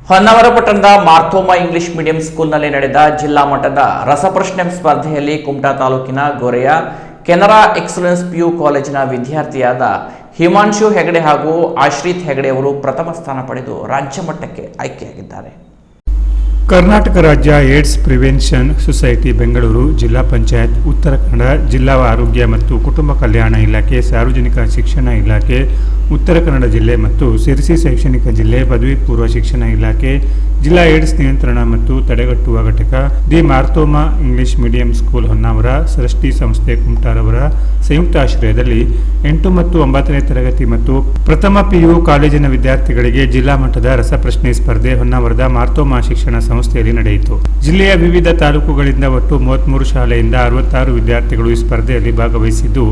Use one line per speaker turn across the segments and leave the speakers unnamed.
ಹೊನ್ನಾವರ ಪಟ್ಟಣದ ಮಾರ್ಥೋಮಾ English medium ಸ್ಕೂಲ್ನಲ್ಲಿ ನಡೆದ ಜಿಲ್ಲಾ ಮಟ್ಟದ ರಸಪ್ರಶ್ನೆ ಸ್ಪರ್ಧೆಯಲ್ಲಿ ಕುಮಟಾ ತಾಲೂಕಿನ ಗೊರೆಯ ಕೆನರಾ ಎಕ್ಸಲೆನ್ಸ್ ಪಿಯು ಕಾಲೇಜಿನ ವಿದ್ಯಾರ್ಥಿಯಾದ ಹಿಮಾಂಶು ಹೆಗಡೆ ಹಾಗೂ ಆಶ್ರಿತ್ ಹೆಗಡೆ ಅವರು ಪ್ರಥಮ ಸ್ಥಾನ ಪಡೆದು ರಾಜ್ಯ ಮಟ್ಟಕ್ಕೆ ಆಯ್ಕೆಯಾಗಿದ್ದಾರೆ.
ಕರ್ನಾಟಕ ರಾಜ್ಯ ಏಡ್ಸ್ ಪ್ರಿವೆನ್ಷನ್ ಸೊಸೈಟಿ ಬೆಂಗಳೂರು, ಜಿಲ್ಲಾ ಪಂಚಾಯತ್, ಉತ್ತರ ಕನ್ನಡ ಜಿಲ್ಲಾ ಆರೋಗ್ಯ ಮತ್ತು ಕುಟುಂಬ ಕಲ್ಯಾಣ ಇಲಾಖೆ, ಸಾರ್ವಜನಿಕ ಶಿಕ್ಷಣ ಇಲಾಖೆ, ಉತ್ತರ ಕನ್ನಡ ಜಿಲ್ಲೆ ಮತ್ತು ಸಿರಸಿ ಶೈಕ್ಷಣಿಕ ಜಿಲ್ಲೆ, ಪದವಿ ಪೂರ್ವ ಶಿಕ್ಷಣ ಇಲಾಖೆ, ಜಿಲ್ಲಾ ಏಡ್ಸ್ ನಿಯಂತ್ರಣ ಮತ್ತು ತಡೆಗಟ್ಟುವ ಘಟಕ, the Marthoma English medium school Honnavar, Srushti ಸಂಸ್ಥೆ ಕುಮಟಾರವರ ಸಂಯುಕ್ತ ಆಶ್ರಯದಲ್ಲಿ 8 ಮತ್ತು 9ನೇ ತರಗತಿ ಮತ್ತು ಪ್ರಥಮ ಪಿಯು ಕಾಲೇಜಿನ ವಿದ್ಯಾರ್ಥಿಗಳಿಗೆ ಜಿಲ್ಲಾ ಮಟ್ಟದ ರಸಪ್ರಶ್ನೆ ಸ್ಪರ್ಧೆ ಹೊನ್ನಾವರದ ಮಾರ್ಥೋಮಾ ಶಿಕ್ಷಣ ಸಂಸ್ಥೆಯಲ್ಲಿ ನಡೆಯಿತು. ಜಿಲ್ಲೆಯ ವಿವಿಧ ತಾಲೂಕುಗಳಿಂದ ಒಟ್ಟು 33 ಶಾಲೆಯಿಂದ 66 ವಿದ್ಯಾರ್ಥಿಗಳು ಈ ಸ್ಪರ್ಧೆಯಲ್ಲಿ ಭಾಗವಹಿಸಿದ್ದು,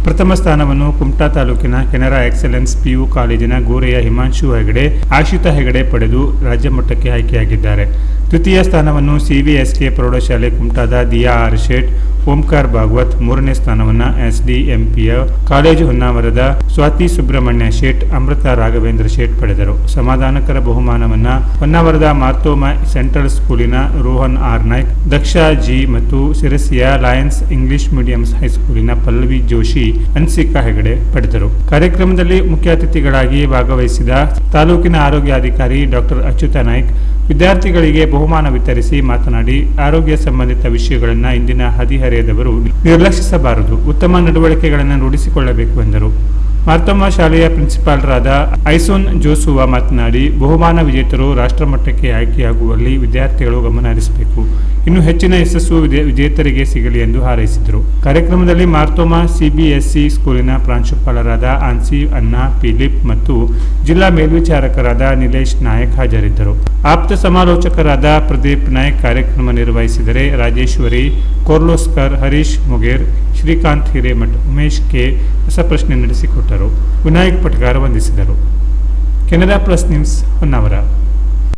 ಪ್ರಥಮ ಸ್ಥಾನವನ್ನು ಕುಮಟಾ ತಾಲೂಕಿನ ಕೆನರಾ ಎಕ್ಸಲೆನ್ಸ್ ಪಿಯು ಕಾಲೇಜಿನ ಗೋರೆಯ ಹಿಮಾಂಶು ಹೆಗಡೆ, ಆಶ್ರಿತ ಹೆಗಡೆ ಪಡೆದು ರಾಜ್ಯ ಮಟ್ಟಕ್ಕೆ ಆಯ್ಕೆಯಾಗಿದ್ದಾರೆ. ದ್ವಿತೀಯ ಸ್ಥಾನವನ್ನು ಸಿವಿಎಸ್ಕೆ ಪ್ರೌಢಶಾಲೆ ಕುಮಟಾದ ದಿಯಾ ಆರ್ ಶೇಟ್, ಓಂಕಾರ್ ಭಾಗವತ್, 3ನೇ ಸ್ಥಾನವನ್ನು ಎಸ್ಡಿಎಂಪಿಯ ಕಾಲೇಜು ಹೊನ್ನಾವರದ ಸ್ವಾತಿ ಸುಬ್ರಹ್ಮಣ್ಯ ಶೇಟ್, ಅಮೃತ ರಾಘವೇಂದ್ರ ಶೇಟ್ ಪಡೆದರು. ಸಮಾಧಾನಕರ ಬಹುಮಾನವನ್ನು ಹೊನ್ನಾವರದ ಮಾರ್ಥೋಮಾ ಸೆಂಟ್ರಲ್ ಸ್ಕೂಲಿನ ರೋಹನ್ ಆರ್ ನಾಯ್ಕ್, ದಕ್ಷಾ ಜಿ ಮತ್ತು ಸಿರಸಿಯ ಲಯನ್ಸ್ ಇಂಗ್ಲಿಷ್ ಮೀಡಿಯಂ ಹೈಸ್ಕೂಲಿನ ಪಲ್ಲವಿ ಜೋಶಿ, ಅನ್ಸಿಕಾ ಹೆಗಡೆ ಪಡೆದರು. ಕಾರ್ಯಕ್ರಮದಲ್ಲಿ ಮುಖ್ಯ ಅತಿಥಿಗಳಾಗಿ ಭಾಗವಹಿಸಿದ ತಾಲೂಕಿನ ಆರೋಗ್ಯಾಧಿಕಾರಿ ಡಾಕ್ಟರ್ ಅಚ್ಯುತ ನಾಯ್ಕ್ ವಿದ್ಯಾರ್ಥಿಗಳಿಗೆ ಬಹುಮಾನ ವಿತರಿಸಿ ಮಾತನಾಡಿ, ಆರೋಗ್ಯ ಸಂಬಂಧಿತ ವಿಷಯಗಳನ್ನು ಇಂದಿನ ಹದಿಹರೆಯದವರು ನಿರ್ಲಕ್ಷಿಸಬಾರದು, ಉತ್ತಮ ನಡವಳಿಕೆಗಳನ್ನು ರೂಢಿಸಿಕೊಳ್ಳಬೇಕು ಎಂದರು. ಮಾರ್ಥೋಮಾ ಶಾಲೆಯ ಪ್ರಿನ್ಸಿಪಾಲರಾದ ಐಸೋನ್ ಜೋಸುವಾ ಮಾತನಾಡಿ, ಬಹುಮಾನ ವಿಜೇತರು ರಾಷ್ಟ್ರಮಟ್ಟಕ್ಕೆ ಆಯ್ಕೆಯಾಗುವಲ್ಲಿ ವಿದ್ಯಾರ್ಥಿಗಳು ಗಮನ ಹರಿಸಬೇಕು, ಇನ್ನು ಹೆಚ್ಚಿನ ಯಶಸ್ಸು ವಿಜೇತರಿಗೆ ಸಿಗಲಿ ಎಂದು ಹಾರೈಸಿದರು. ಕಾರ್ಯಕ್ರಮದಲ್ಲಿ ಮಾರ್ಥೋಮಾ ಸಿಬಿಎಸ್ಇ ಸ್ಕೂಲಿನ ಪ್ರಾಂಶುಪಾಲರಾದ ಆನ್ಸಿ ಅನ್ನಾ ಫಿಲಿಪ್ ಮತ್ತು ಜಿಲ್ಲಾ ಮೇಲ್ವಿಚಾರಕರಾದ ನಿಲೇಶ್ ನಾಯಕ್ ಹಾಜರಿದ್ದರು. ಆಪ್ತ ಸಮಾಲೋಚಕರಾದ ಪ್ರದೀಪ್ ನಾಯಕ್ ಕಾರ್ಯಕ್ರಮ ನಿರ್ವಹಿಸಿದರೆ, ರಾಜೇಶ್ವರಿ ಕೋರ್ಲೋಸ್ಕರ್, ಹರೀಶ್ ಮೊಗೇರ್, ಶ್ರೀಕಾಂತ್ ಹಿರೇಮಠ್, ಉಮೇಶ್ ಕೆ ರಸಪ್ರಶ್ನೆ ನಡೆಸಿಕೊಟ್ಟರು. ವಿನಾಯಕ್ ಪಟ್ಗಾರ್ ವಂದಿಸಿದರು. Canara plus news Honnavar.